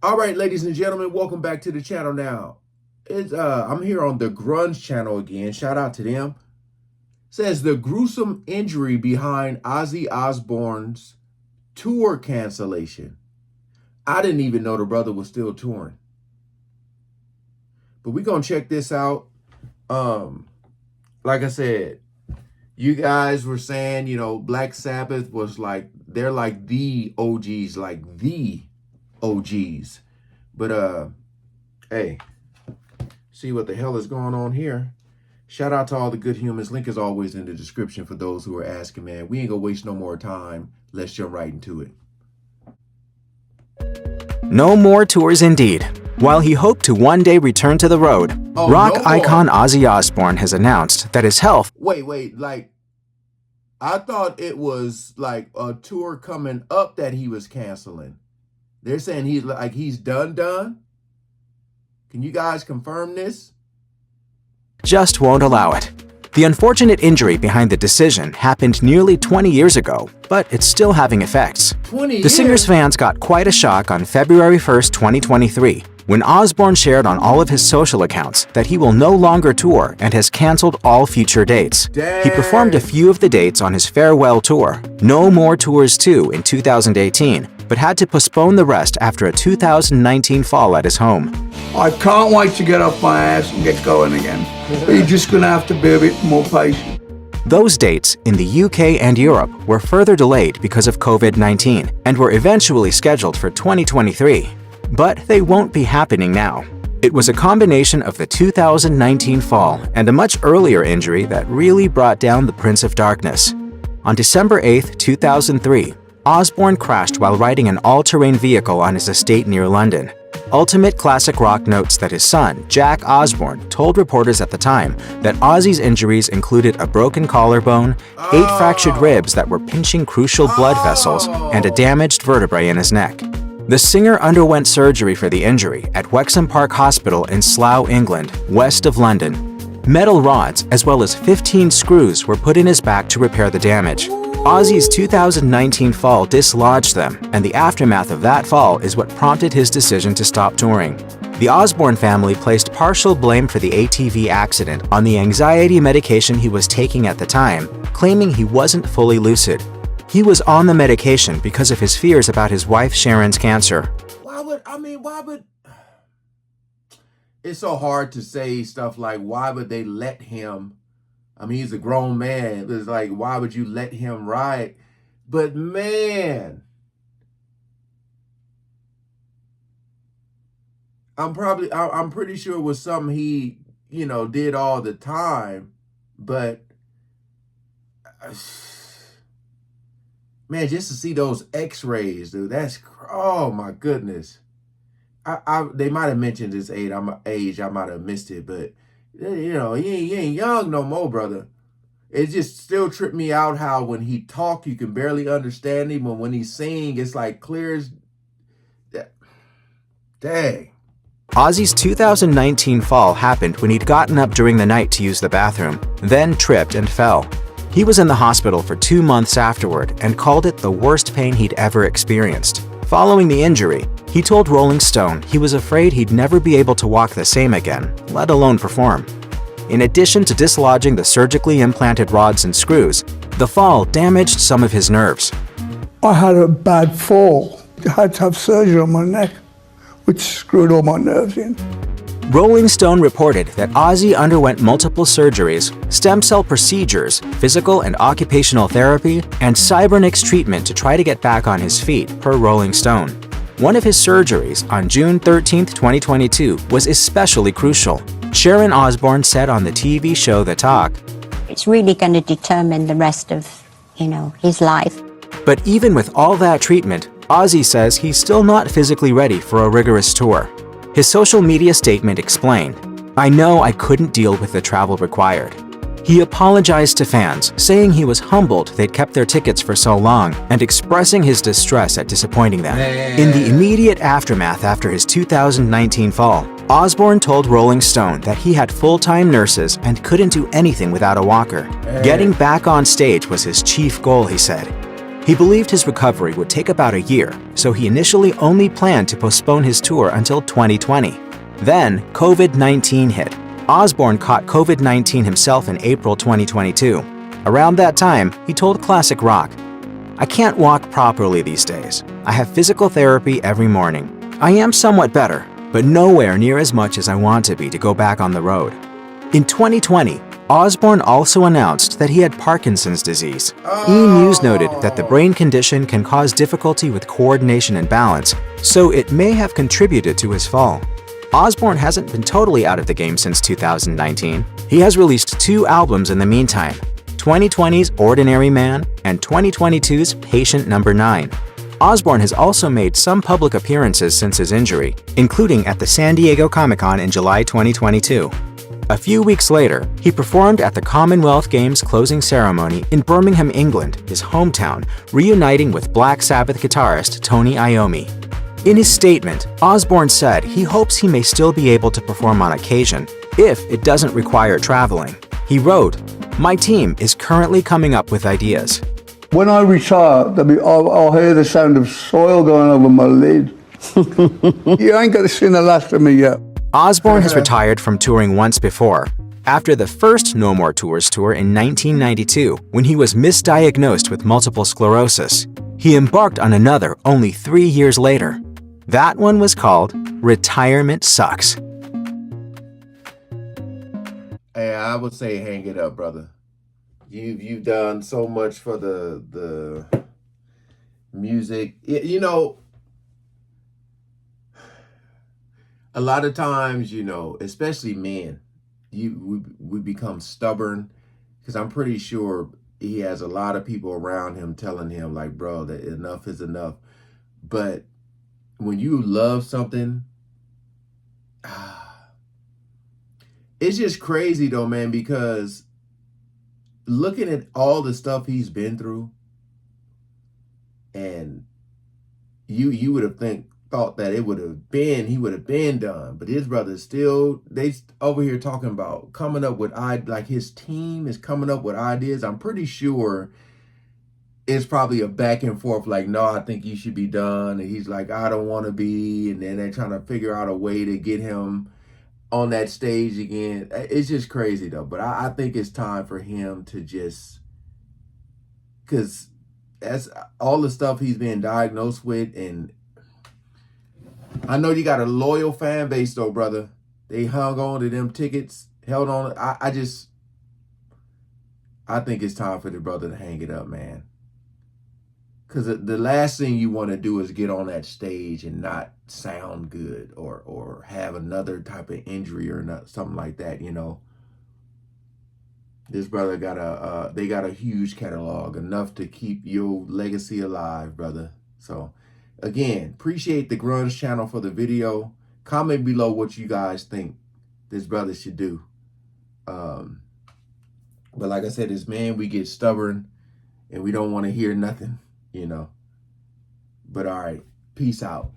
All right, ladies and gentlemen, welcome back to the channel now. I'm here on the Grunge channel again. Shout out to them. Says the gruesome injury behind Ozzy Osbourne's tour cancellation. I didn't even know the brother was still touring. But we're going to check this out. Like I said, you guys were saying, Black Sabbath was they're like the OGs, But, hey, see what the hell is going on here. Shout out to all the good humans. Link is always in the description for those who are asking, man. We ain't gonna waste no more time. Let's jump right into it. No more tours indeed. While he hoped to one day return to the road, rock icon Ozzy Osbourne has announced that his health— Wait, I thought it was like a tour coming up that he was canceling. They're saying he's done? Can you guys confirm this? just won't allow it. The unfortunate injury behind the decision happened nearly 20 years ago, but it's still having effects. 20 years? The singer's fans got quite a shock on February 1st, 2023, when Osbourne shared on all of his social accounts that he will no longer tour and has canceled all future dates. Dang. He performed a few of the dates on his farewell tour, No More Tours 2 in 2018, but had to postpone the rest after a 2019 fall at his home. I can't wait to get off my ass and get going again. But you're just going to have to be a bit more patient. Those dates in the UK and Europe were further delayed because of COVID-19 and were eventually scheduled for 2023. But they won't be happening now. It was a combination of the 2019 fall and a much earlier injury that really brought down the Prince of Darkness. On December 8, 2003, Osbourne crashed while riding an all-terrain vehicle on his estate near London. Ultimate Classic Rock notes that his son, Jack Osbourne, told reporters at the time that Ozzy's injuries included a broken collarbone, 8 fractured ribs that were pinching crucial blood vessels, and a damaged vertebrae in his neck. The singer underwent surgery for the injury at Wexham Park Hospital in Slough, England, west of London. Metal rods, as well as 15 screws, were put in his back to repair the damage. Ozzy's 2019 fall dislodged them, and the aftermath of that fall is what prompted his decision to stop touring. The Osbourne family placed partial blame for the ATV accident on the anxiety medication he was taking at the time, claiming he wasn't fully lucid. He was on the medication because of his fears about his wife Sharon's cancer. Why would it's so hard to say stuff like, why would they let him? I mean, he's a grown man. It's like, why would you let him ride? But man, I'm pretty sure it was something he, did all the time. But man, just to see those x-rays, dude, oh my goodness. They might have mentioned his age. I might have missed it, but he ain't young no more, brother. It just still tripped me out how when he talk, you can barely understand him, and when he's sing, it's like clear as dang. Ozzy's 2019 fall happened when he'd gotten up during the night to use the bathroom, then tripped and fell. He was in the hospital for 2 months afterward and called it the worst pain he'd ever experienced. Following the injury, he told Rolling Stone he was afraid he'd never be able to walk the same again, let alone perform. In addition to dislodging the surgically implanted rods and screws, the fall damaged some of his nerves. I had a bad fall. I had to have surgery on my neck, which screwed all my nerves in. Rolling Stone reported that Ozzy underwent multiple surgeries, stem cell procedures, physical and occupational therapy, and cybernetics treatment to try to get back on his feet, per Rolling Stone. One of his surgeries on June 13, 2022, was especially crucial. Sharon Osbourne said on the TV show The Talk, "It's really going to determine the rest of, his life." But even with all that treatment, Ozzy says he's still not physically ready for a rigorous tour. His social media statement explained, "I know I couldn't deal with the travel required." He apologized to fans, saying he was humbled they'd kept their tickets for so long and expressing his distress at disappointing them. In the immediate aftermath after his 2019 fall, Osbourne told Rolling Stone that he had full-time nurses and couldn't do anything without a walker. Getting back on stage was his chief goal, he said. He believed his recovery would take about a year, so he initially only planned to postpone his tour until 2020. Then, COVID-19 hit. Osbourne caught COVID-19 himself in April 2022. Around that time, he told Classic Rock, "I can't walk properly these days. I have physical therapy every morning. I am somewhat better, but nowhere near as much as I want to be to go back on the road." In 2020, Osbourne also announced that he had Parkinson's disease. E! News noted that the brain condition can cause difficulty with coordination and balance, so it may have contributed to his fall. Osbourne hasn't been totally out of the game since 2019. He has released 2 albums in the meantime, 2020's Ordinary Man and 2022's Patient Number 9. Osbourne has also made some public appearances since his injury, including at the San Diego Comic-Con in July 2022. A few weeks later, he performed at the Commonwealth Games closing ceremony in Birmingham, England, his hometown, reuniting with Black Sabbath guitarist Tony Iommi. In his statement, Osbourne said he hopes he may still be able to perform on occasion, if it doesn't require traveling. He wrote, "My team is currently coming up with ideas. When I retire, I'll hear the sound of soil going over my lid. You ain't got to see the last of me yet." Osbourne has retired from touring once before, after the first No More Tours tour in 1992 when he was misdiagnosed with multiple sclerosis. He embarked on another only 3 years later. That one was called Retirement Sucks. Hey, I would say hang it up, brother. You've done so much for the music. You know, a lot of times, you know, especially men, we become stubborn, because I'm pretty sure he has a lot of people around him telling him, like, bro, that enough is enough. But when you love something, it's just crazy though, man, because looking at all the stuff he's been through, and you would have thought that he would have been done, but his brothers still, they over here talking about coming up with like his team is coming up with ideas. I'm pretty sure it's probably a back and forth, like, no, I think you should be done, and he's like, I don't want to be, and then they're trying to figure out a way to get him on that stage again. It's just crazy though, but I think it's time for him to just, because that's all the stuff he's been diagnosed with. And I know you got a loyal fan base though, brother. They hung on to them tickets, held on. I think it's time for the brother to hang it up, man. Because the last thing you want to do is get on that stage and not sound good, or have another type of injury or not, something like that, you know. This brother they got a huge catalog, enough to keep your legacy alive, brother. So again, appreciate the Grunge channel for the video. Comment below what you guys think this brother should do. But like I said, as men, we get stubborn and we don't want to hear nothing, you know. But all right, peace out.